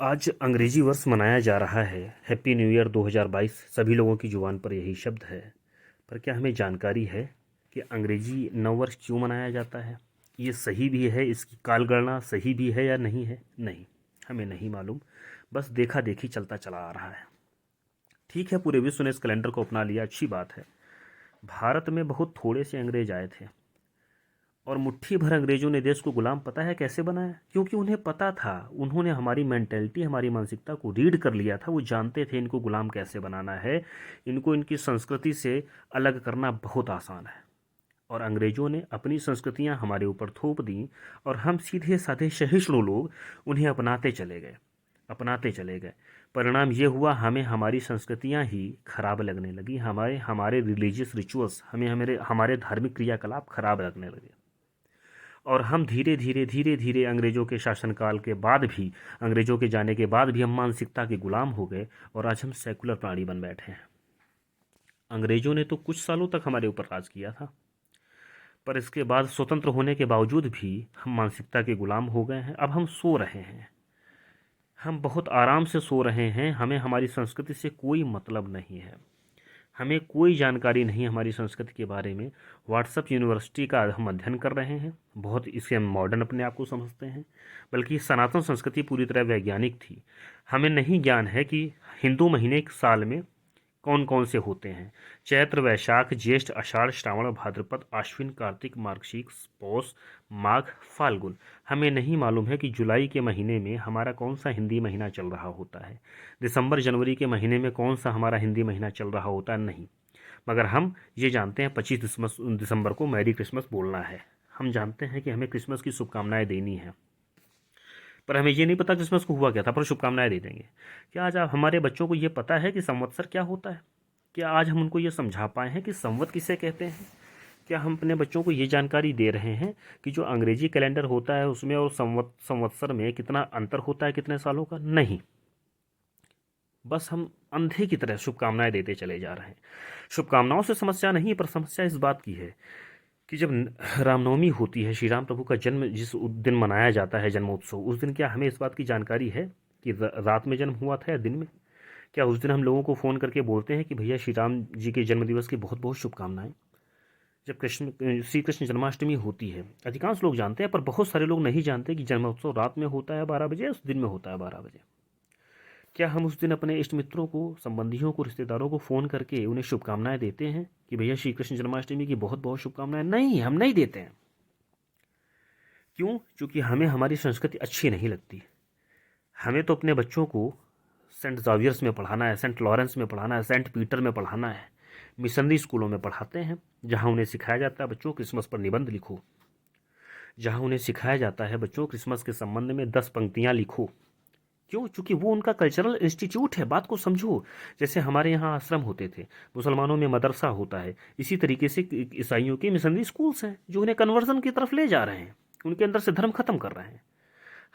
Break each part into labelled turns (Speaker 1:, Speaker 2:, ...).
Speaker 1: आज अंग्रेजी वर्ष मनाया जा रहा है। हैप्पी न्यू ईयर 2022 सभी लोगों की जुबान पर यही शब्द है। पर क्या हमें जानकारी है कि अंग्रेजी नव वर्ष क्यों मनाया जाता है? ये सही भी है, इसकी कालगणना सही भी है या नहीं है? नहीं, हमें नहीं मालूम। बस देखा देखी चलता चला आ रहा है। ठीक है, पूरे विश्व ने इस कैलेंडर को अपना लिया, अच्छी बात है। भारत में बहुत थोड़े से अंग्रेज आए थे और मुट्ठी भर अंग्रेजों ने देश को गुलाम पता है कैसे बनाया? क्योंकि उन्हें पता था, उन्होंने हमारी मेंटेलिटी, हमारी मानसिकता को रीड कर लिया था। वो जानते थे इनको गुलाम कैसे बनाना है, इनको इनकी संस्कृति से अलग करना बहुत आसान है। और अंग्रेजों ने अपनी संस्कृतियां हमारे ऊपर थोप दी और हम सीधे साधे सहिष्णु लोग उन्हें अपनाते चले गए। परिणाम ये हुआ, हमें हमारी संस्कृतियां ही खराब लगने लगी। हमारे हमारे रिलीजियस रिचुअल्स, हमें हमारे हमारे धार्मिक क्रियाकलाप खराब लगने लगे। और हम धीरे धीरे अंग्रेज़ों के शासनकाल के बाद भी, अंग्रेज़ों के जाने के बाद भी हम मानसिकता के गुलाम हो गए और आज हम सेकुलर प्राणी बन बैठे हैं। अंग्रेज़ों ने तो कुछ सालों तक हमारे ऊपर राज किया था, पर इसके बाद स्वतंत्र होने के बावजूद भी हम मानसिकता के गुलाम हो गए हैं। अब हम सो रहे हैं, हम बहुत आराम से सो रहे हैं। हमें हमारी संस्कृति से कोई मतलब नहीं है, हमें कोई जानकारी नहीं हमारी संस्कृति के बारे में। व्हाट्सएप यूनिवर्सिटी का हम अध्ययन कर रहे हैं, बहुत इससे हम मॉडर्न अपने आप को समझते हैं, बल्कि सनातन संस्कृति पूरी तरह वैज्ञानिक थी। हमें नहीं ज्ञान है कि हिंदू महीने एक साल में कौन कौन से होते हैं। चैत्र, वैशाख, ज्येष्ठ, आषाढ़, श्रावण, भाद्रपद, आश्विन, कार्तिक, मार्गशीर्ष, पौष, माघ, फाल्गुन। हमें नहीं मालूम है कि जुलाई के महीने में हमारा कौन सा हिंदी महीना चल रहा होता है, दिसंबर जनवरी के महीने में कौन सा हमारा हिंदी महीना चल रहा होता है, नहीं। मगर हम ये जानते हैं 25 दिसंबर को मैरी क्रिसमस बोलना है। हम जानते हैं कि हमें क्रिसमस की शुभकामनाएं देनी है, पर हमें ये नहीं पता क्रिसमस को हुआ क्या था, पर शुभकामनाएं दे देंगे। क्या आज आप हमारे बच्चों को ये पता है कि संवत्सर क्या होता है? क्या आज हम उनको ये समझा पाए हैं कि संवत किसे कहते हैं? क्या हम अपने बच्चों को ये जानकारी दे रहे हैं कि जो अंग्रेजी कैलेंडर होता है उसमें और संवत्सर में कितना अंतर होता है, कितने सालों का? नहीं। बस हम अंधे की तरह शुभकामनाएं देते चले जा रहे हैं। शुभकामनाओं से समस्या नहीं, पर समस्या इस बात की है कि जब रामनवमी होती है, श्री राम प्रभु का जन्म जिस दिन मनाया जाता है, जन्मोत्सव, उस दिन क्या हमें इस बात की जानकारी है कि रात में जन्म हुआ था या दिन में? क्या उस दिन हम लोगों को फ़ोन करके बोलते हैं कि भैया श्री राम जी के जन्म दिवस की बहुत बहुत शुभकामनाएं? जब श्री कृष्ण जन्माष्टमी होती है, अधिकांश लोग जानते हैं, पर बहुत सारे लोग नहीं जानते कि जन्मोत्सव रात में होता है 12 बजे, उस दिन में होता है 12 बजे। क्या हम उस दिन अपने इष्ट मित्रों को, संबंधियों को, रिश्तेदारों को फ़ोन करके उन्हें शुभकामनाएं देते हैं कि भैया श्री कृष्ण जन्माष्टमी की बहुत बहुत शुभकामनाएं? नहीं, हम नहीं देते हैं। क्यों? क्योंकि हमें हमारी संस्कृति अच्छी नहीं लगती। हमें तो अपने बच्चों को सेंट जावियर्स में पढ़ाना है, सेंट लॉरेंस में पढ़ाना है, सेंट पीटर में पढ़ाना है, मिशनरी स्कूलों में पढ़ाते हैं, जहाँ उन्हें सिखाया जाता है बच्चों क्रिसमस पर निबंध लिखो, जहाँ उन्हें सिखाया जाता है बच्चों क्रिसमस के संबंध में 10 पंक्तियाँ लिखो। क्यों? चूँकि वो उनका कल्चरल इंस्टीट्यूट है। बात को समझो। जैसे हमारे यहाँ आश्रम होते थे, मुसलमानों में मदरसा होता है, इसी तरीके से ईसाइयों के मिशनरी स्कूल्स हैं जो उन्हें कन्वर्जन की तरफ ले जा रहे हैं, उनके अंदर से धर्म खत्म कर रहे हैं।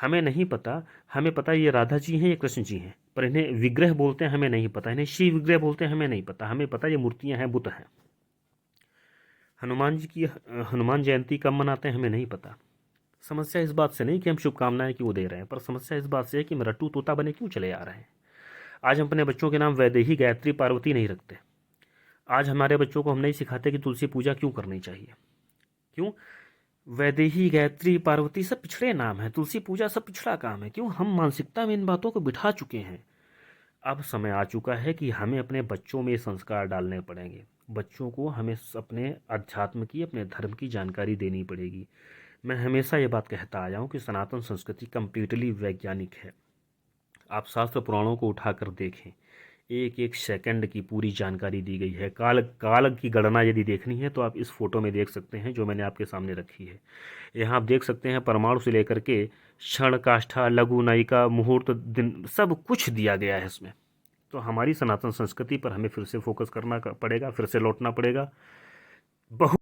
Speaker 1: हमें नहीं पता, हमें पता ये राधा जी हैं, ये कृष्ण जी हैं, पर इन्हें विग्रह बोलते हैं, हमें नहीं पता। इन्हें शिव विग्रह बोलते हैं, हमें नहीं पता। हमें पता ये मूर्तियाँ हैं, बुत हैं। हनुमान जी की हनुमान जयंती कब मनाते हैं, हमें नहीं पता। समस्या इस बात से नहीं कि हम शुभकामनाएं क्यों दे रहे हैं, पर समस्या इस बात से है कि हम रट्टू तोता बने क्यों चले आ रहे हैं। आज हम अपने बच्चों के नाम वैदेही, गायत्री, पार्वती नहीं रखते। आज हमारे बच्चों को हम नहीं सिखाते कि तुलसी पूजा क्यों करनी चाहिए। क्यों? वैदेही, गायत्री, पार्वती सब पिछड़े नाम है, तुलसी पूजा सब पिछड़ा काम है। क्यों? हम मानसिकता में इन बातों को बिठा चुके हैं। अब समय आ चुका है कि हमें अपने बच्चों में संस्कार डालने पड़ेंगे। बच्चों को हमें अपने अध्यात्म की, अपने धर्म की जानकारी देनी पड़ेगी। मैं हमेशा ये बात कहता आया हूँ कि सनातन संस्कृति कंप्लीटली वैज्ञानिक है। आप शास्त्र पुराणों को उठाकर देखें, एक एक सेकंड की पूरी जानकारी दी गई है। काल काल की गणना यदि देखनी है तो आप इस फोटो में देख सकते हैं जो मैंने आपके सामने रखी है। यहाँ आप देख सकते हैं परमाणु से लेकर के क्षण, काष्ठा, लघु, नायिका, मुहूर्त, दिन, सब कुछ दिया गया है इसमें। तो हमारी सनातन संस्कृति पर हमें फिर से फोकस करना पड़ेगा, फिर से लौटना पड़ेगा। बहुत